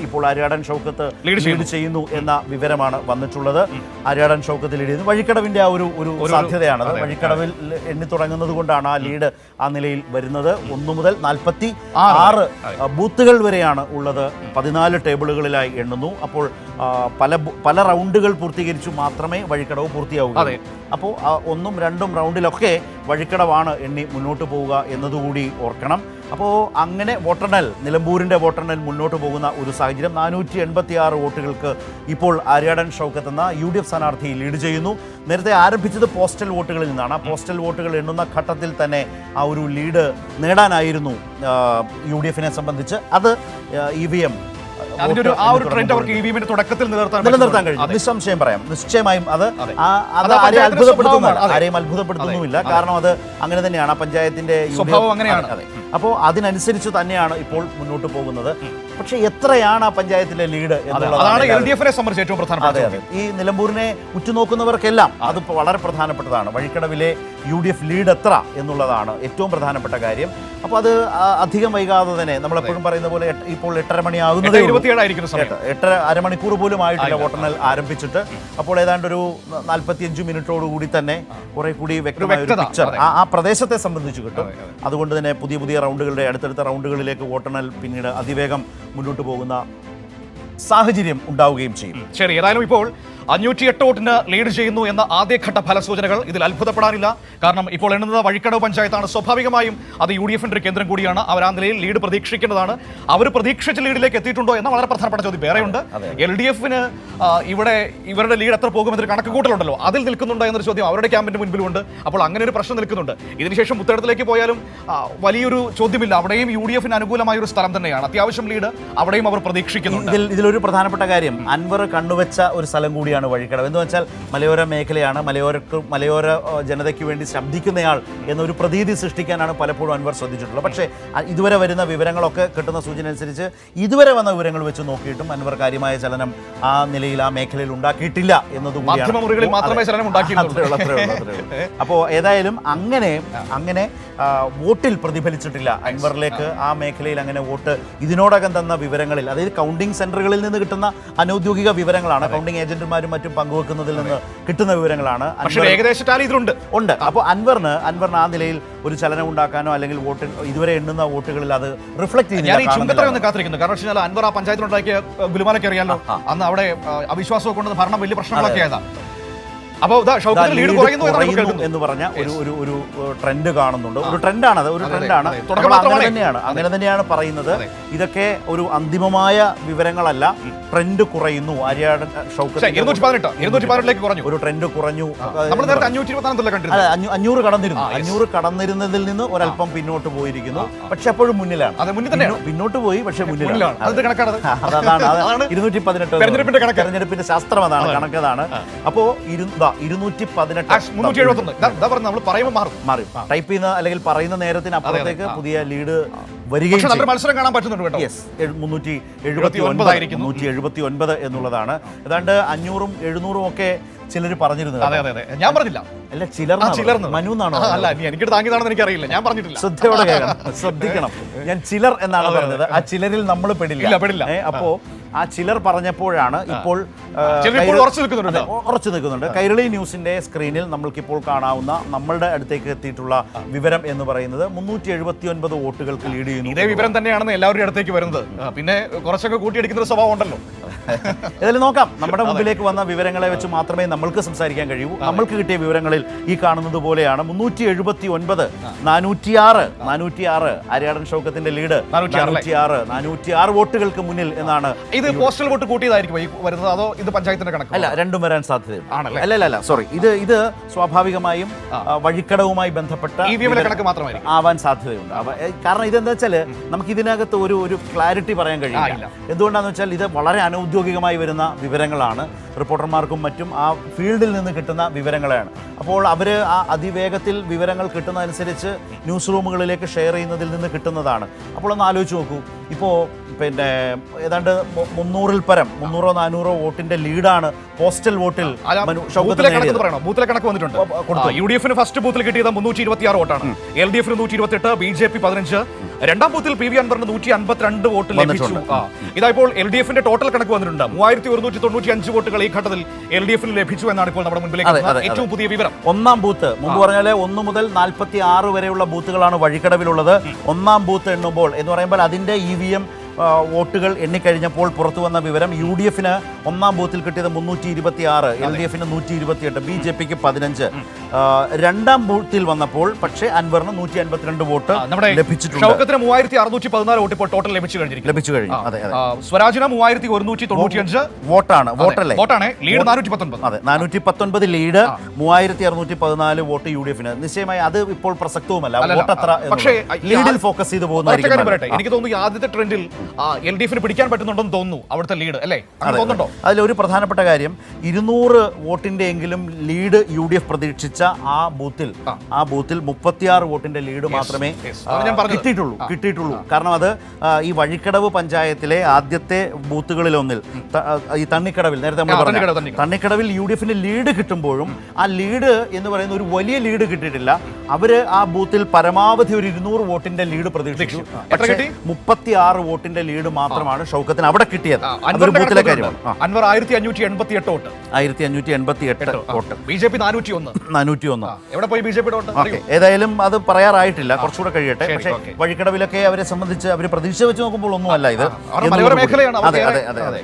ഇപ്പോൾ ആര്യാടൻ ഷൗക്കത്ത് ലീഡ് ചെയ്യുന്നു എന്ന വിവരമാണ് വന്നിട്ടുള്ളത്. ആര്യാടൻ ഷൗക്കത്ത് ലീഡ് ചെയ്യുന്നു. വഴിക്കടവിന്റെ ആ ഒരു സാധ്യതയാണത്. വഴിക്കടവിൽ എണ്ണി തുടങ്ങുന്നത് കൊണ്ടാണ് ആ ലീഡ് ആ നിലയിൽ വരുന്നത്. 1 മുതൽ 46 ബൂത്തുകൾ വരെയാണ് ഉള്ളത്. 14 ടേബിളുകളിലായി എണ്ണുന്നു. അപ്പോൾ പല റൗണ്ടുകൾ പൂർത്തീകരിച്ചു മാത്രമേ വഴിക്കടവ് പൂർത്തിയാവൂ. അപ്പോൾ 1ഉം 2ഉം റൗണ്ടിലൊക്കെ വഴിക്കടവാണ് എണ്ണി മുന്നോട്ട് പോവുക എന്നതുകൂടി ഓർക്കണം. അപ്പോൾ അങ്ങനെ വോട്ടെണ്ണൽ, നിലമ്പൂരിൻ്റെ വോട്ടെണ്ണൽ മുന്നോട്ട് പോകുന്ന ഒരു സാഹചര്യം. 486 വോട്ടുകൾക്ക് ഇപ്പോൾ ആര്യാടൻ ഷൗക്കത്ത് എന്ന UDF സ്ഥാനാർത്ഥി ലീഡ് ചെയ്യുന്നു. നേരത്തെ ആരംഭിച്ചത് പോസ്റ്റൽ വോട്ടുകളിൽ നിന്നാണ്. ആ പോസ്റ്റൽ വോട്ടുകൾ എണ്ണുന്ന ഘട്ടത്തിൽ തന്നെ ആ ഒരു ലീഡ് നേടാനായിരുന്നു UDF-നെ സംബന്ധിച്ച്. അത് EVM നിലനിർത്താൻ കഴിഞ്ഞു. നിസ്സംശയം പറയാം. നിശ്ചയമായും അത് ആരെയും അത്ഭുതപ്പെടുത്തുന്നുമില്ല. കാരണം അത് അങ്ങനെ തന്നെയാണ്. ആ പഞ്ചായത്തിന്റെ സ്വഭാവം. അപ്പോൾ അതിനനുസരിച്ച് തന്നെയാണ് ഇപ്പോൾ മുന്നോട്ട് പോകുന്നത്. പക്ഷെ എത്രയാണ് ആ പഞ്ചായത്തിലെ ലീഡ് എന്നുള്ളതാണ് LDF-നെ സംബന്ധിച്ച് ഏറ്റവും പ്രധാനപ്പെട്ടത്. ഈ നിലമ്പൂരിനെ ഉറ്റുനോക്കുന്നവർക്കെല്ലാം അത് വളരെ പ്രധാനപ്പെട്ടതാണ്. വഴിക്കടവിലെ UDF ലീഡ് എത്ര എന്നുള്ളതാണ് ഏറ്റവും പ്രധാനപ്പെട്ട കാര്യം. അപ്പോൾ അത് അധികം വൈകാതെ തന്നെ, നമ്മളെപ്പോഴും പറയുന്ന പോലെ ഇപ്പോൾ 8:30 മണിയാകുന്നത്, 8 അരമണിക്കൂർ പോലും ആയിട്ടില്ല വോട്ടെണ്ണൽ ആരംഭിച്ചിട്ട്. അപ്പോൾ ഏതാണ്ട് ഒരു 45 മിനിറ്റോടുകൂടി തന്നെ കുറെ കൂടി വ്യക്തമായ ഒരു പിക്ചർ ആ പ്രദേശത്തെ സംബന്ധിച്ച് കിട്ടും. അതുകൊണ്ട് തന്നെ പുതിയ റൗണ്ടുകളുടെ അടുത്തടുത്ത റൗണ്ടുകളിലേക്ക് വോട്ടെണ്ണൽ പിന്നീട് അതിവേഗം മുന്നോട്ട് പോകുന്ന സാഹചര്യം ഉണ്ടാവുകയും ചെയ്യും. ശരി, ഏതായാലും ഇപ്പോൾ 508 വോട്ടിന് ലീഡ് ചെയ്യുന്നു എന്ന ആദ്യഘട്ട ഫലസൂചനകൾ. ഇതിൽ അത്ഭുതപ്പെടാനില്ല. കാരണം ഇപ്പോൾ എണ്ണുന്നത് വഴിക്കടവ് പഞ്ചായത്താണ്. സ്വാഭാവികമായി അത് UDF-ന്റെ ഒരു കേന്ദ്രം കൂടിയാണ്. അവർ ആ നിലയിൽ ലീഡ് പ്രതീക്ഷിക്കേണ്ടതാണ്. അവർ പ്രതീക്ഷിച്ച ലീഡിലേക്ക് എത്തിയിട്ടുണ്ടോ എന്ന വളരെ പ്രധാനപ്പെട്ട ചോദ്യം വേറെയുണ്ട്. LDF-ന് ഇവിടെ ഇവരുടെ ലീഡ് എത്ര പോകുമെന്നൊരു കണക്ക് കൂട്ടലുണ്ടല്ലോ, അതിൽ നിൽക്കുന്നുണ്ടോ എന്നൊരു ചോദ്യം അവരുടെ ക്യാമ്പിന്റെ മുൻപിലുണ്ട്. അപ്പോൾ അങ്ങനെ ഒരു പ്രശ്നം നിൽക്കുന്നുണ്ട്. ഇതിനുശേഷം പുത്തേടത്തിലേക്ക് പോയാലും വലിയൊരു ചോദ്യമില്ല. അവിടെയും UDF-ന് അനുകൂലമായ ഒരു സ്ഥലം തന്നെയാണ്. അത്യാവശ്യം ലീഡ് അവിടെയും അവർ പ്രതീക്ഷിക്കുന്നുണ്ട്. ഇതിലൊരു പ്രധാനപ്പെട്ട കാര്യം, അൻവർ കണ്ണുവെച്ച ഒരു സ്ഥലം കൂടിയാണ് വഴിക്കടവ്. എന്ന് വെച്ചാൽ മലയോര മേഖലയാണ്. മലയോര ജനതയ്ക്ക് വേണ്ടി ശബ്ദിക്കുന്നയാൾ എന്നൊരു പ്രതീതി സൃഷ്ടിക്കാനാണ് പലപ്പോഴും അൻവർ ശ്രദ്ധിച്ചിട്ടുള്ളത്. പക്ഷേ ഇതുവരെ വരുന്ന വിവരങ്ങളൊക്കെ കിട്ടുന്ന സൂചന അനുസരിച്ച് ഇതുവരെ വന്ന വിവരങ്ങൾ വെച്ച് നോക്കിയിട്ടും അൻവർ കാര്യമായ ചലനം ആ നിലയിൽ ആ മേഖലയിൽ ഉണ്ടാക്കിയിട്ടില്ല എന്നതുകൂടിയാണ്. അപ്പോൾ ഏതായാലും അങ്ങനെ വോട്ടിൽ പ്രതിഫലിച്ചിട്ടില്ല അൻവറിലേക്ക്. ആ മേഖലയിൽ അങ്ങനെ വോട്ട് ഇതിനോടകം തന്ന വിവരങ്ങളിൽ, അതായത് കൗണ്ടിംഗ് സെന്ററുകളിൽ നിന്ന് കിട്ടുന്ന അനൗദ്യോഗിക വിവരങ്ങളാണ്, കൗണ്ടിംഗ് ഏജന്റുമാരും മറ്റും പങ്കുവെക്കുന്നതിൽ നിന്ന് കിട്ടുന്ന വിവരങ്ങളാണ്. ഉണ്ട്. അപ്പോൾ അൻവറിന് ആ നിലയിൽ ഒരു ചലനം ഉണ്ടാക്കാനോ അല്ലെങ്കിൽ വോട്ട് ഇതുവരെ എണ്ണുന്ന വോട്ടുകളിൽ അത് റിഫ്ലക്ട് കാത്തിരിക്കുന്നു. കാരണം അൻവർ ആ പഞ്ചായത്തിലുണ്ടാക്കിയ ഗുലുമാലൊക്കെ അറിയാലോ, അന്ന് അവിടെ അവിശ്വാസമൊക്കെ കൊണ്ട് ഭരണം വലിയ പ്രശ്നങ്ങളൊക്കെ ആയതാണ്. എന്ന് പറഞ്ഞ ഒരു ട്രെൻഡ് കാണുന്നുണ്ട്. ഒരു ട്രെൻഡാണ്. അങ്ങനെ തന്നെയാണ് പറയുന്നത്. ഇതൊക്കെ ഒരു അന്തിമമായ വിവരങ്ങളല്ല. ട്രെൻഡ് കുറയുന്നു. ആര്യാടൻ ഷൗക്കത്ത് 218 കുറഞ്ഞു. ഒരു ട്രെൻഡ് കുറഞ്ഞു. 500 കടന്നിരുന്നു. 500 കടന്നിരുന്നതിൽ നിന്ന് ഒരല്പം പിന്നോട്ട് പോയിരിക്കുന്നു. പക്ഷെ അപ്പോഴും മുന്നിലാണ്. പിന്നോട്ട് പോയി, പക്ഷെ മുന്നിലാണ്. അതാണ് 218 തെരഞ്ഞെടുപ്പിന്റെ ശാസ്ത്രം. അതാണ്, കണക്കതാണ്. അപ്പോ 218 നമ്മൾ പറയുമ്പോൾ മാറി ടൈപ്പ് ചെയ്യുന്ന അല്ലെങ്കിൽ പറയുന്ന നേരത്തിന് അപ്പുറത്തേക്ക് പുതിയ ലീഡ് വരികയും മത്സരം കാണാൻ പറ്റുന്നുണ്ട്. 379 എന്നുള്ളതാണ്. ഏതാണ്ട് 500ഉം 700ഉം ഒക്കെ ചിലർ പറഞ്ഞിരുന്നു. ഞാൻ പറഞ്ഞില്ല. അല്ല, ചിലർ മനു എന്നാണോ? അല്ല, എനിക്ക് താങ്ങിയതാണെന്ന് എനിക്കറിയില്ല. ഞാൻ പറഞ്ഞിട്ടില്ല. ശ്രദ്ധയോടെ ശ്രദ്ധിക്കണം. ഞാൻ ചിലർ എന്നാണ് പറഞ്ഞത്. ആ ചിലരിൽ നമ്മൾ പെടില്ല. അപ്പോ ആ ചിലർ പറഞ്ഞപ്പോഴാണ് ഇപ്പോൾ ഉറച്ചു നിൽക്കുന്നുണ്ട്. കൈരളി ന്യൂസിന്റെ സ്ക്രീനിൽ നമ്മൾക്കിപ്പോൾ കാണാവുന്ന നമ്മളുടെ അടുത്തേക്ക് എത്തിയിട്ടുള്ള വിവരം എന്ന് പറയുന്നത് 379 വോട്ടുകൾക്ക് ലീഡ് ചെയ്യുന്നു. ഇതേ വിവരം തന്നെയാണെന്ന് എല്ലാവരുടെ അടുത്തേക്ക് വരുന്നത്. പിന്നെ കുറച്ചൊക്കെ കൂട്ടിയടിക്കുന്ന ഒരു സ്വഭാവം ഉണ്ടല്ലോ. ഏതായാലും നോക്കാം. നമ്മുടെ മുമ്പിലേക്ക് വന്ന വിവരങ്ങളെ വെച്ച് മാത്രമേ നമ്മൾക്ക് സംസാരിക്കാൻ കഴിയൂ. നമ്മൾക്ക് കിട്ടിയ വിവരങ്ങളിൽ ഈ കാണുന്നത് പോലെയാണ്. 379, 406 ആര്യാടൻ ഷൗക്കത്തിന്റെ ലീഡ്. 406 വോട്ടുകൾക്ക് മുന്നിൽ എന്നാണ്. ഇത് പോസ്റ്റൽ വോട്ട് കൂട്ടിയതായിരിക്കും വരുന്നത്, അതോ ഇത് പഞ്ചായത്തിന്റെ കണക്ക്? അല്ല, രണ്ടും വരാൻ സാധ്യതയുണ്ട്. അല്ല, സോറി, ഇത് സ്വാഭാവികമായും വഴിക്കടവുമായി ബന്ധപ്പെട്ട കണക്ക് മാത്രമായിരിക്കും ആവാൻ സാധ്യതയുണ്ട്. കാരണം ഇതെന്താ വെച്ചാൽ നമുക്ക് ഇതിനകത്ത് ഒരു ക്ലാരിറ്റി പറയാൻ കഴിയില്ല. എന്തുകൊണ്ടാന്ന് വെച്ചാൽ ഇത് വളരെ അനൗദ്യോഗികമായി വരുന്ന വിവരങ്ങളാണ്. റിപ്പോർട്ടർമാർക്കും മറ്റും ആ ഫീൽഡിൽ നിന്ന് കിട്ടുന്ന വിവരങ്ങളാണ്. അപ്പോൾ അവർ ആ അതിവേഗത്തിൽ വിവരങ്ങൾ കിട്ടുന്നതനുസരിച്ച് ന്യൂസ് റൂമുകളിലേക്ക് ഷെയർ ചെയ്യുന്നതിൽ നിന്ന് കിട്ടുന്നതാണ്. അപ്പോൾ ഒന്ന് ആലോചിച്ച് നോക്കൂ. ഇപ്പോൾ പിന്നെ ഏതാണ്ട് 300-ൽ പരം 300-400 വോട്ടിന്റെ ലീഡാണ് പോസ്റ്റൽ വോട്ടിൽ ബൂത്തിലെ കണക്ക് വന്നിട്ടുണ്ട്. UDF-ന് ഫസ്റ്റ് ബൂത്തിൽ കിട്ടിയത് 326 വോട്ടാണ്. LDF-ന് 128, BJP 15, രണ്ടാം ബൂത്തിൽ പി വി അൻവറിന് 152 വോട്ട് ലഭിച്ചു. ഇതായപ്പോൾ LDF-ന്റെ ടോട്ടൽ കണക്ക് വന്നിട്ടുണ്ട്. 3195 വോട്ടുകൾ ഈ ഘട്ടത്തിൽ LDF-ന് ലഭിച്ചു എന്നാണ് ഇപ്പോൾ നമ്മുടെ മുമ്പിലേക്ക് ഏറ്റവും പുതിയ വിവരം. ഒന്നാം ബൂത്ത് മുമ്പ് പറഞ്ഞാൽ 1 മുതൽ 46 വരെയുള്ള ബൂത്തുകളാണ് വഴിക്കടവിലുള്ളത്. ഒന്നാം ബൂത്ത് എണ്ണുമ്പോൾ എന്ന് പറയുമ്പോൾ അതിന്റെ EVM വോട്ടുകൾ എണ്ണിക്കഴിഞ്ഞപ്പോൾ പുറത്തു വന്ന വിവരം UDF-ന് ഒന്നാം ബൂത്തിൽ കിട്ടിയത് 326, LDF-ന് 128, BJP-ക്ക് 15. രണ്ടാം ബൂത്തിൽ വന്നപ്പോൾ പക്ഷേ അൻവറിന് 152 വോട്ട് ലഭിച്ചിട്ടുണ്ട്. ഷൗക്കത്തിന് 3614 വോട്ട് ഇപ്പോൾ ടോട്ടൽ ലഭിച്ചു കഴിഞ്ഞു. അതെ സ്വരാജിന് 3195 വോട്ടാണ്. ലീഡ് 419. അതെ 419 ലീഡ്, 3614 വോട്ട് UDF-ന്. നിശ്ചയമായി അത് ഇപ്പോൾ പ്രസക്തവുമല്ല. വോട്ട് അത്ര പക്ഷേ ലീഡിൽ ഫോക്കസ് ചെയ്ത് പോകുന്നതായിരിക്കും. എനിക്ക് തോന്നുന്നു ഈ ആദ്യത്തെ ട്രെൻഡിൽ LDF-ന് പിടിക്കാൻ പറ്റുന്നുണ്ടെന്ന് തോന്നുന്നു അവിടുത്തെ ലീഡ്, അല്ലേ? തോന്നുന്നുണ്ടോ? അതിലൊരു പ്രധാനപ്പെട്ട കാര്യം 200 വോട്ടിന്റെ എങ്കിലും ലീഡ് UDF പ്രതീക്ഷിച്ച ആ ബൂത്തിൽ 36 വോട്ടിന്റെ ലീഡ് മാത്രമേ കിട്ടിയിട്ടുള്ളൂ. കാരണം അത് ഈ വഴിക്കടവ് പഞ്ചായത്തിലെ ആദ്യത്തെ ബൂത്തുകളിലൊന്നിൽ ഈ തണ്ണിക്കടവിൽ നേരത്തെ നമ്മൾ പറഞ്ഞു തണ്ണിക്കടവിൽ UDF-ന് ലീഡ് കിട്ടുമ്പോഴും ആ ലീഡ് എന്ന് പറയുന്ന ഒരു വലിയ ലീഡ് കിട്ടിയിട്ടില്ല. അവര് ആ ബൂത്തിൽ പരമാവധി ഒരു 200 വോട്ടിന്റെ ലീഡ് പ്രതീക്ഷിച്ചു. 36 വോട്ടിന്റെ ലീഡ് മാത്രമാണ് ഷൗക്കത്തിന് അവിടെ കിട്ടിയത്. ബൂത്തിലെ കാര്യമാണ്. Anwar 1588 vote, 1588 vote. BJP 401. എവിടെ പോയി BJP വോട്ട്? ഏതായാലും അത് പറയാറായിട്ടില്ല, കുറച്ചുകൂടെ കഴിയട്ടെ. പക്ഷേ വഴിക്കടവിലൊക്കെ അവരെ സംബന്ധിച്ച് അവർ പ്രതീക്ഷ വെച്ച് നോക്കുമ്പോൾ ഒന്നുമല്ല ഇത്. മേഖലയാണ്. അതെ.